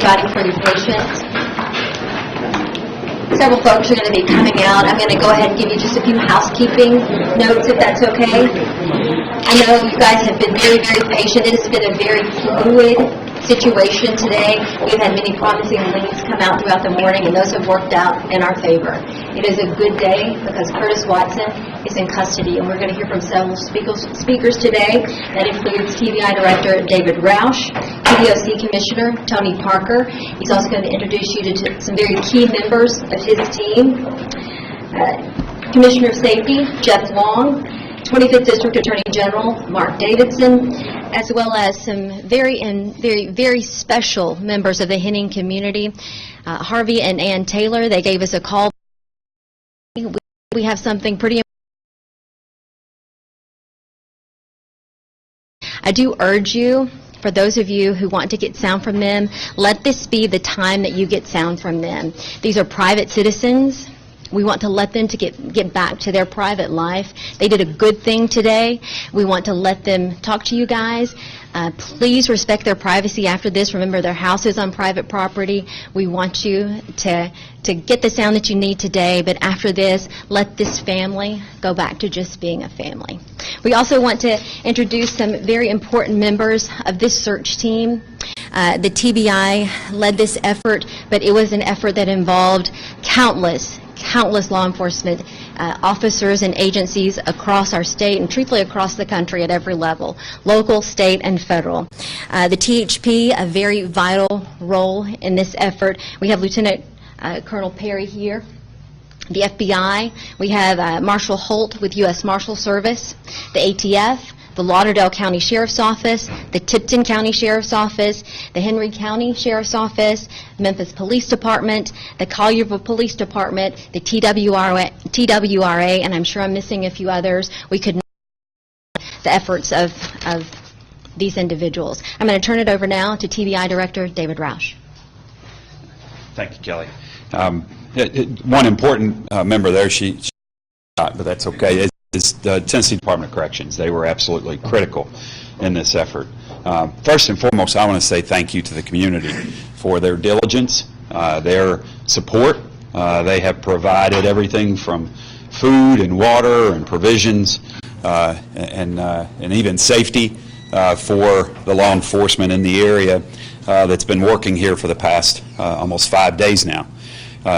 everybody for your patience. Several folks are going to be coming out. I'm going to go ahead and give you just a few housekeeping notes, if that's okay. I know you guys have been very, very patient. It has been a very fluid situation today. We've had many promising leads come out throughout the morning, and those have worked out in our favor. It is a good day because Curtis Watson is in custody, and we're going to hear from several speakers today. That includes TBI Director David Roush, TBOC Commissioner Tony Parker. He's also going to introduce you to some very key members of his team. Commissioner of Safety Jeff Long, 25th District Attorney General Mark Davidson, as well as some very special members of the Henning community, Harvey and Ann Taylor. They gave us a call. We have something pretty important. I do urge you, for those of you who want to get sound from them, let this be the time that you get sound from them. These are private citizens. We want to let them to get back to their private life. They did a good thing today. We want to let them talk to you guys. Please respect their privacy after this. Remember, their house is on private property. We want you to get the sound that you need today, but after this, let this family go back to just being a family. We also want to introduce some very important members of this search team. The TBI led this effort, but it was an effort that involved countless law enforcement officers and agencies across our state and truthfully across the country at every level, local, state, and federal. The THP, a very vital role in this effort. We have Lieutenant Colonel Perry here. The FBI, we have Marshal Holt with U.S. Marshal Service, the ATF, the Lauderdale County Sheriff's Office, the Tipton County Sheriff's Office, the Henry County Sheriff's Office, Memphis Police Department, the Collierville Police Department, the TWRA, and I'm sure I'm missing a few others. We could not the efforts of these individuals. I'm going to turn it over now to TBI Director David Roush. Thank you, Kelly. One important member there, she but that's okay, is the Tennessee Department of Corrections. They were absolutely critical in this effort. First and foremost, I want to say thank you to the community for their diligence, their support. They have provided everything from food and water and provisions and even safety for the law enforcement in the area that's been working here for the past almost 5 days now.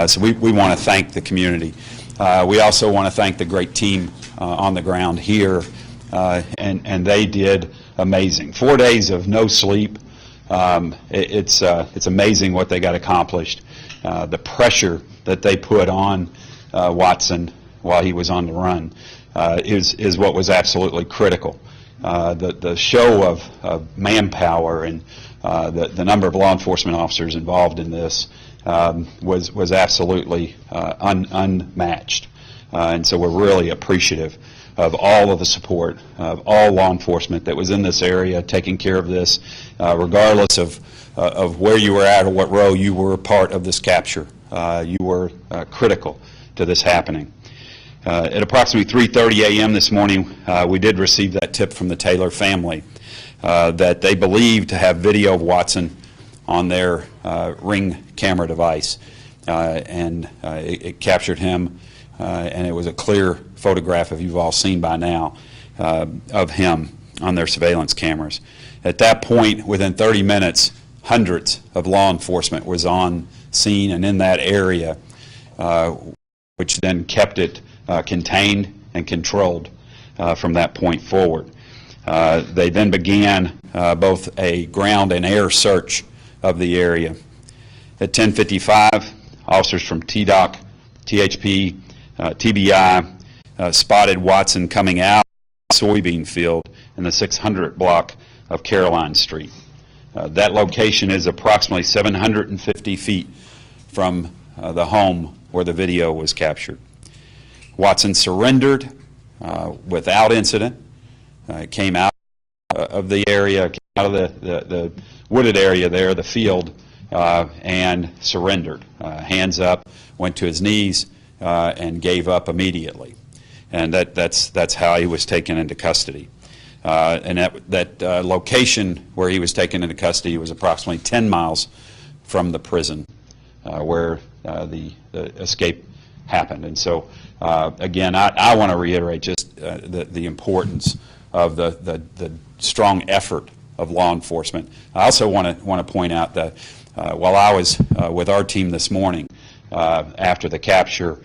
So we want to thank the community. We also want to thank the great team on the ground here, and they did amazing. 4 days of no sleep. It's amazing what they got accomplished. The pressure that they put on Watson while he was on the run is what was absolutely critical. The show of manpower and the number of law enforcement officers involved in this was absolutely unmatched. And so we're really appreciative of all of the support of all law enforcement that was in this area taking care of this, regardless of where you were at or what row you were a part of this capture. You were critical to this happening. At approximately 3:30 a.m. this morning, we did receive that tip from the Taylor family that they believed to have video of Watson on their Ring camera device, and it captured him, and it was a clear photograph, if you've all seen by now, of him on their surveillance cameras. At that point, within 30 minutes, hundreds of law enforcement was on scene and in that area, which then kept it contained and controlled from that point forward. They then began both a ground and air search of the area. At 10:55, officers from TDOC, THP, TBI spotted Watson coming out of the soybean field in the 600 block of Caroline Street. That location is approximately 750 feet from the home where the video was captured. Watson surrendered without incident, came out of the area, came out of the wooded area there, the field, and surrendered. Hands up, went to his knees, and gave up immediately. And that's how he was taken into custody. And that location where he was taken into custody was approximately 10 miles from the prison where the escape happened. And so, again, I want to reiterate just the importance of the strong effort of law enforcement. I also want to point out that while I was with our team this morning, after the capture,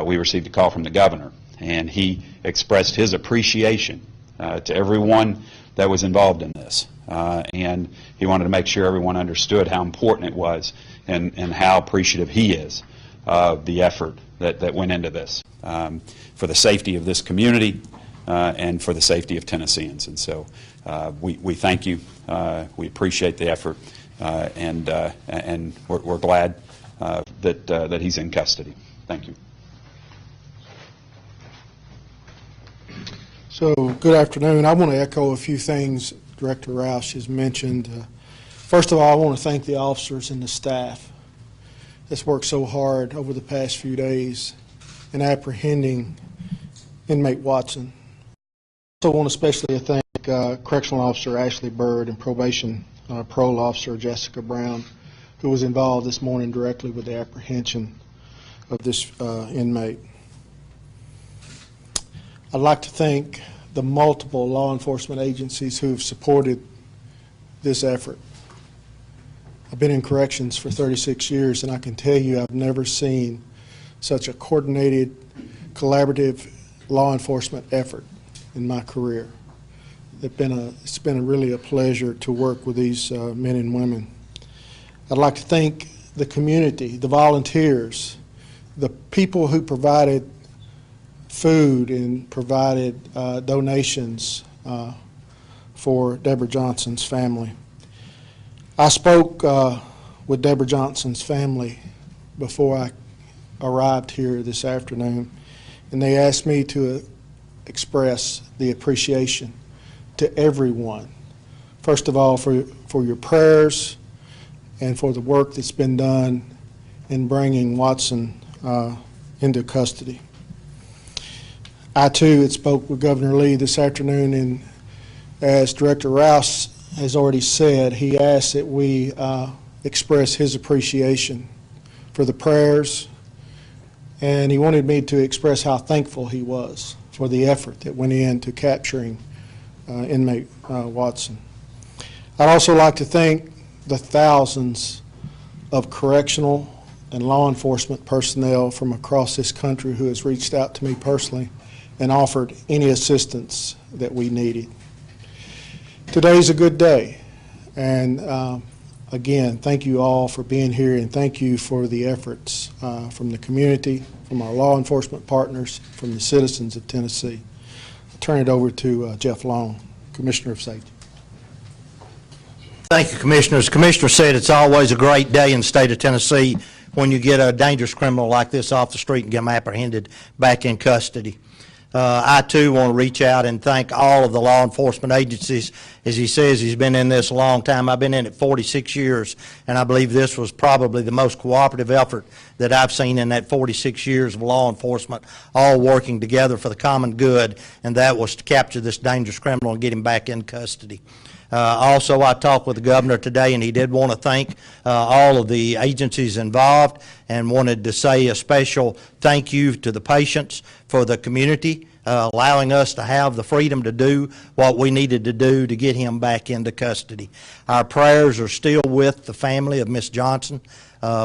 we received a call from the governor, and he expressed his appreciation to everyone that was involved in this. And he wanted to make sure everyone understood how important it was and how appreciative he is of the effort that went into this for the safety of this community and for the safety of Tennesseans. And so we thank you. We appreciate the effort, and we're glad that he's in custody. Thank you. So, good afternoon. I want to echo a few things Director Roush has mentioned. First of all, I want to thank the officers and the staff that's worked so hard over the past few days in apprehending inmate Watson. I also want to especially thank Correctional Officer Ashley Bird and Probation Parole Officer Jessica Brown, who was involved this morning directly with the apprehension of this inmate. I'd like to thank the multiple law enforcement agencies who have supported this effort. I've been in corrections for 36 years, and I can tell you I've never seen such a coordinated, collaborative law enforcement effort in my career. It's been really a pleasure to work with these men and women. I'd like to thank the community, the volunteers, the people who provided food and provided donations for Deborah Johnson's family. I spoke with Deborah Johnson's family before I arrived here this afternoon, and they asked me to express the appreciation to everyone. First of all, for your prayers and for the work that's been done in bringing Watson into custody. I, too, had spoke with Governor Lee this afternoon, and as Director Roush has already said, he asked that we express his appreciation for the prayers, and he wanted me to express how thankful he was for the effort that went into capturing inmate Watson. I'd also like to thank the thousands of correctional and law enforcement personnel from across this country who has reached out to me personally and offered any assistance that we needed. Today's a good day, and again, thank you all for being here, and thank you for the efforts from the community, from our law enforcement partners, from the citizens of Tennessee. I'll turn it over to Jeff Long, Commissioner of Safety. Thank you, Commissioners. Commissioner said it's always a great day in the state of Tennessee when you get a dangerous criminal like this off the street and get them apprehended back in custody. I, too, want to reach out and thank all of the law enforcement agencies. As he says, he's been in this a long time. I've been in it 46 years, and I believe this was probably the most cooperative effort that I've seen in that 46 years of law enforcement, all working together for the common good, and that was to capture this dangerous criminal and get him back in custody. Also, I talked with the governor today, and he did want to thank all of the agencies involved and wanted to say a special thank you to the patients for the community, allowing us to have the freedom to do what we needed to do to get him back into custody. Our prayers are still with the family of Miss Johnson.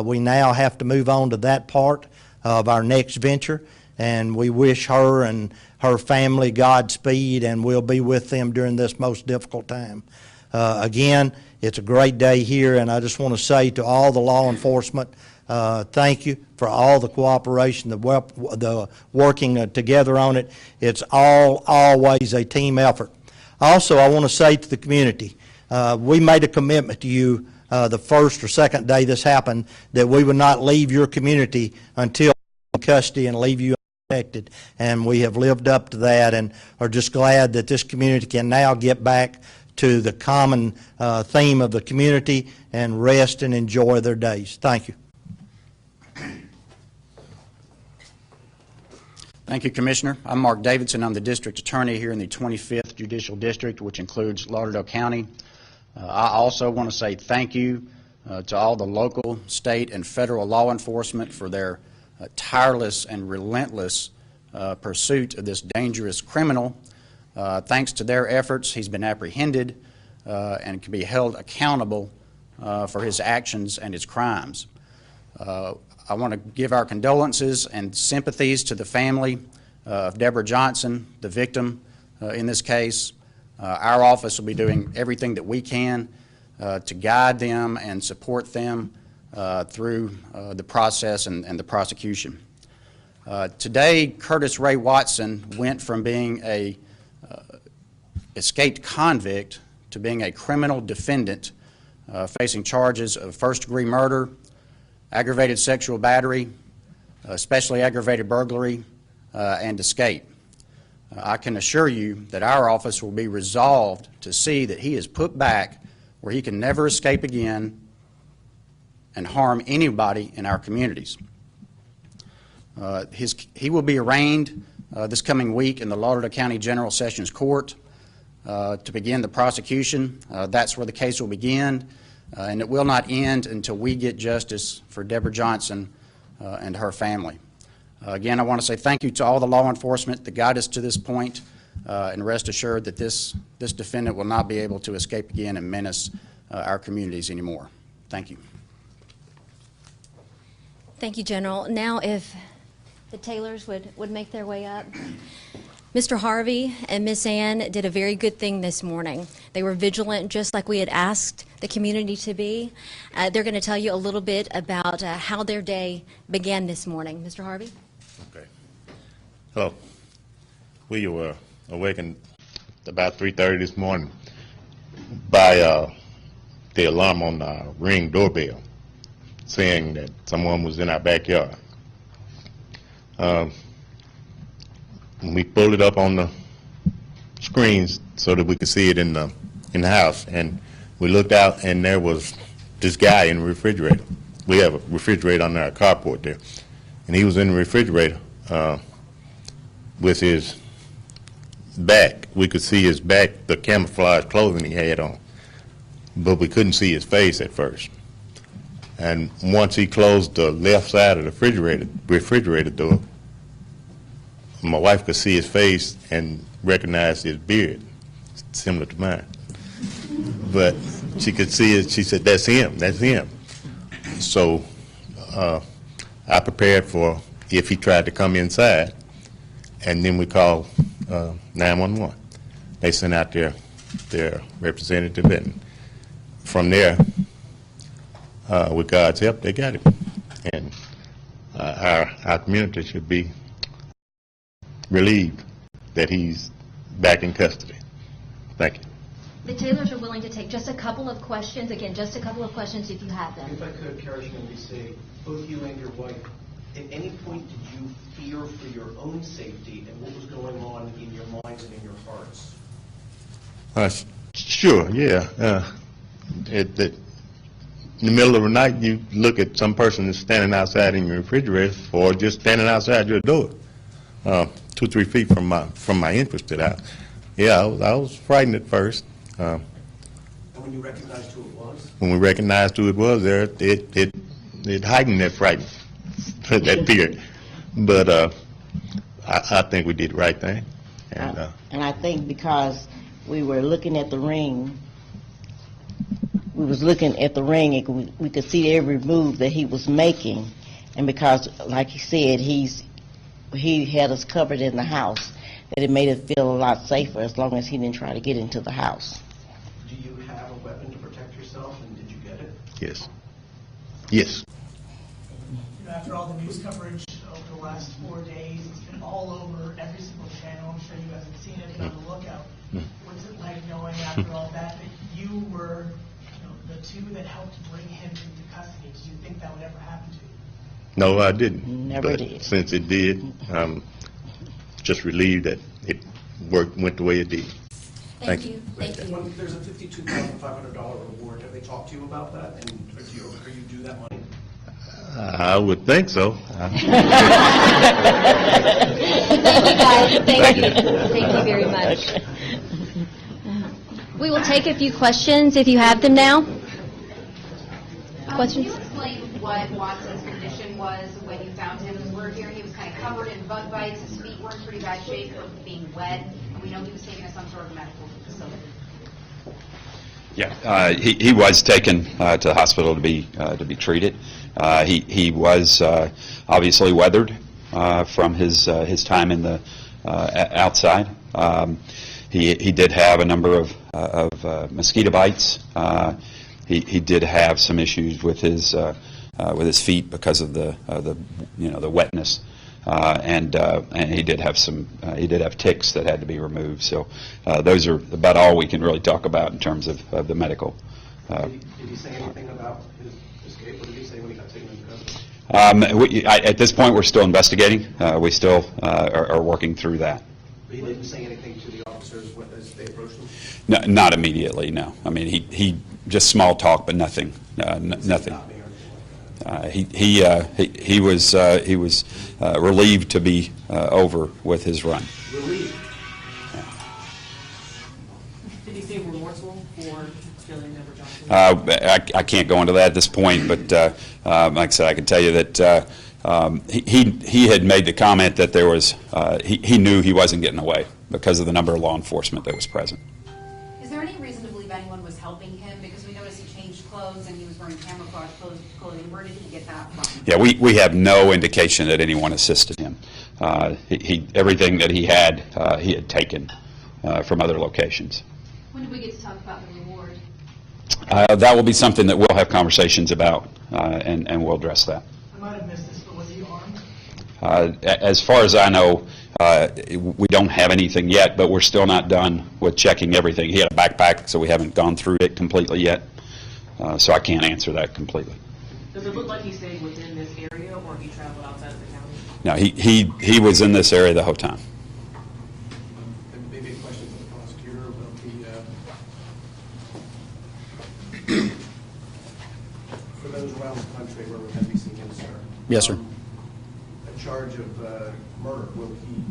We now have to move on to that part of our next venture, and we wish her and her family Godspeed, and we'll be with them during this most difficult time. Again, it's a great day here, and I just want to say to all the law enforcement, thank you for all the cooperation, the working together on it. It's always a team effort. Also, I want to say to the community, we made a commitment to you the first or second day this happened that we would not leave your community until in custody and leave you protected, and we have lived up to that and are just glad that this community can now get back to the common theme of the community and rest and enjoy their days. Thank you. Thank you, Commissioner. I'm Mark Davidson. I'm the District Attorney here in the 25th Judicial District, which includes Lauderdale County. I also want to say thank you to all the local, state, and federal law enforcement for their tireless and relentless pursuit of this dangerous criminal. Thanks to their efforts, he's been apprehended and can be held accountable for his actions and his crimes. I want to give our condolences and sympathies to the family of Deborah Johnson, the victim in this case. Our office will be doing everything that we can to guide them and support them through the process and the prosecution. Today, Curtis Ray Watson went from being a escaped convict to being a criminal defendant facing charges of first-degree murder, aggravated sexual battery, especially aggravated burglary, and escape. I can assure you that our office will be resolved to see that he is put back where he can never escape again and harm anybody in our communities. He will be arraigned this coming week in the Lauderdale County General Sessions Court to begin the prosecution. That's where the case will begin, and it will not end until we get justice for Deborah Johnson and her family. Again, I want to say thank you to all the law enforcement that got us to this point, and rest assured that this defendant will not be able to escape again and menace our communities anymore. Thank you. Thank you, General. Now, if the Taylors would make their way up. Mr. Harvey and Miss Ann did a very good thing this morning. They were vigilant, just like we had asked the community to be. They're going to tell you a little bit about how their day began this morning. Mr. Harvey? Okay. Hello. We were awakened about 3:30 this morning by the alarm on the Ring doorbell saying that someone was in our backyard. We pulled it up on the screens so that we could see it in the house, and we looked out, and there was this guy in the refrigerator. We have a refrigerator on our carport there, and he was in the refrigerator with his back. We could see his back, the camouflage clothing he had on, but we couldn't see his face at first. And once he closed the left side of the refrigerator door, my wife could see his face and recognize his beard, similar to mine. But she could see it. She said, "That's him. That's him." So I prepared for if he tried to come inside, and then we called 911. They sent out their representative, and from there, with God's help, they got him. And our community should be relieved that he's back in custody. Thank you. The Taylors are willing to take just a couple of questions. Again, just a couple of questions if you have them. If I could, Commissioner, we say, both you and your wife, at any point did you fear for your own safety, and what was going on in your minds and in your hearts? Sure, yeah. In the middle of the night, you look at some person that's standing outside in your refrigerator or just standing outside your door, 2-3 feet from my entrance to the house. Yeah, I was frightened at first. And when you recognized who it was? When we recognized who it was there, it heightened that fright, that fear. But I think we did the right thing. And I think because we were looking at the ring, and we could see every move that he was making. And because, like he said, he had us covered in the house, that it made us feel a lot safer as long as he didn't try to get into the house. Do you have a weapon to protect yourself, and did you get it? Yes. Yes. You know, after all the news coverage over the last 4 days, it's been all over every single channel. I'm sure you guys have seen it, been on the lookout. What's it like knowing after all that you were, the two that helped bring him into custody? Did you think that would ever happen to you? No, I didn't. Never did. Since it did, I'm just relieved that it went the way it did. Thank you. Thank you. When there's a $52,500 reward, have they talked to you about that, and are you due that money? I would think so. Thank you, guys. Thank you. Thank you very much. We will take a few questions if you have them now. questions? Can you explain what Watson's condition was when you found him? Because we're hearing he was kind of covered in bug bites, his feet were in pretty bad shape of being wet, and we know he was taken to some sort of medical facility. Yeah, he was taken to the hospital to be treated. He was obviously weathered from his time in the outside. He did have a number of mosquito bites. He did have some issues with his feet because of the wetness. And he did have ticks that had to be removed. So those are about all we can really talk about in terms of the medical. Did he say anything about his escape? What did he say when he got taken into custody? At this point, we're still investigating. We still are working through that. But he didn't say anything to the officers as they approached him? No, not immediately, no. I mean, he just small talk, but nothing. Nothing. He was relieved to be over with his run. Relieved? Did he seem remorseful for killing Deborah Johnson? I can't go into that at this point, but like I said, I can tell you that he had made the comment that there was he knew he wasn't getting away because of the number of law enforcement that was present. Is there any reason to believe anyone was helping him? Because we noticed he changed clothes and he was wearing camouflage clothing. Where did he get that from? Yeah, we have no indication that anyone assisted him. Everything that he had taken from other locations. When did we get to talk about the reward? That will be something that we'll have conversations about, and we'll address that. I might have missed this, but was he armed? As far as I know, we don't have anything yet, but we're still not done with checking everything. He had a backpack, so we haven't gone through it completely yet, so I can't answer that completely. Does it look like he stayed within this area, or he traveled outside of the county? No, he was in this area the whole time. And maybe a question for the prosecutor about for those around the country where we're going to be seeing him, sir. Yes, sir. A charge of murder, will he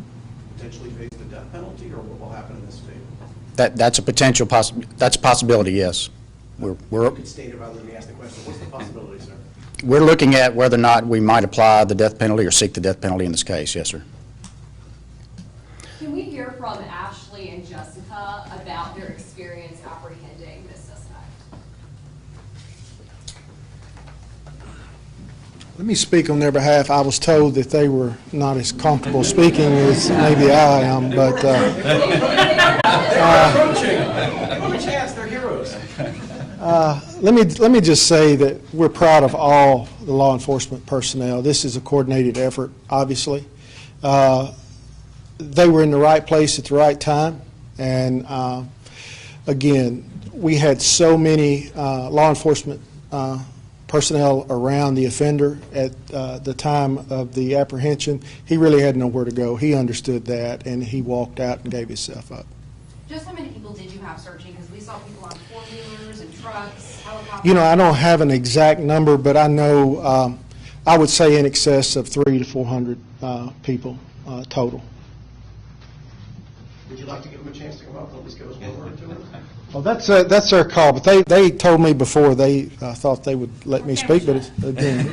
potentially face the death penalty, or what will happen in this state? That's a potential that's a possibility, yes. You could state it rather than me ask the question. What's the possibility, sir? We're looking at whether or not we might apply the death penalty or seek the death penalty in this case, yes, sir. Can we hear from Ashley and Jessica about their experience apprehending this suspect? Let me speak on their behalf. I was told that they were not as comfortable speaking as maybe I am, but They're heroes. let me just say that we're proud of all the law enforcement personnel. This is a coordinated effort, obviously. They were in the right place at the right time, and again, we had so many law enforcement personnel around the offender at the time of the apprehension. He really had nowhere to go. He understood that, and he walked out and gave himself up. Just how many people did you have searching? Because we saw people on four-wheelers and trucks, helicopters. You know, I don't have an exact number, but I know, I would say in excess of 300 to 400 people total. Would you like to give him a chance to come up and at least give us one word to him? Well, that's their call, but they told me before they thought they would let me speak, but it's, again,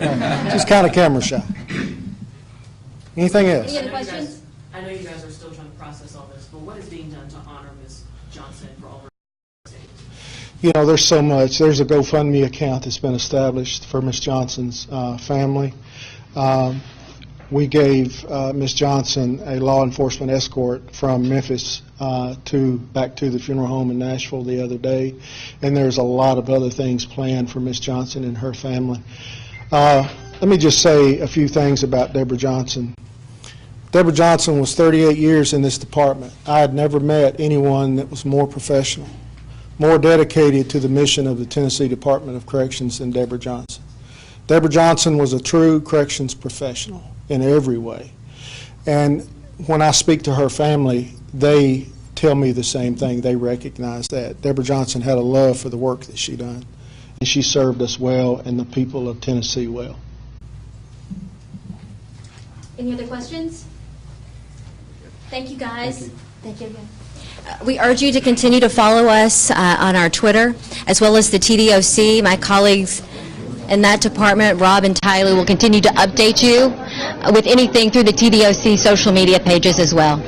just kind of camera shy. Anything else? Any other questions? I know you guys are still trying to process all this, but what is being done to honor Ms. Johnson for all her mistakes? You know, there's so much. There's a GoFundMe account that's been established for Ms. Johnson's family. We gave Ms. Johnson a law enforcement escort from Memphis back to the funeral home in Nashville the other day, and there's a lot of other things planned for Ms. Johnson and her family. Let me just say a few things about Deborah Johnson. Deborah Johnson was 38 years in this department. I had never met anyone that was more professional, more dedicated to the mission of the Tennessee Department of Corrections than Deborah Johnson. Deborah Johnson was a true corrections professional in every way. And when I speak to her family, they tell me the same thing. They recognize that. Deborah Johnson had a love for the work that she done, and she served us well and the people of Tennessee well. Any other questions? Thank you, guys. Thank you again. We urge you to continue to follow us on our Twitter, as well as the TDOC. My colleagues in that department. Rob and Tyler will continue to update you with anything through the TDOC social media pages as well.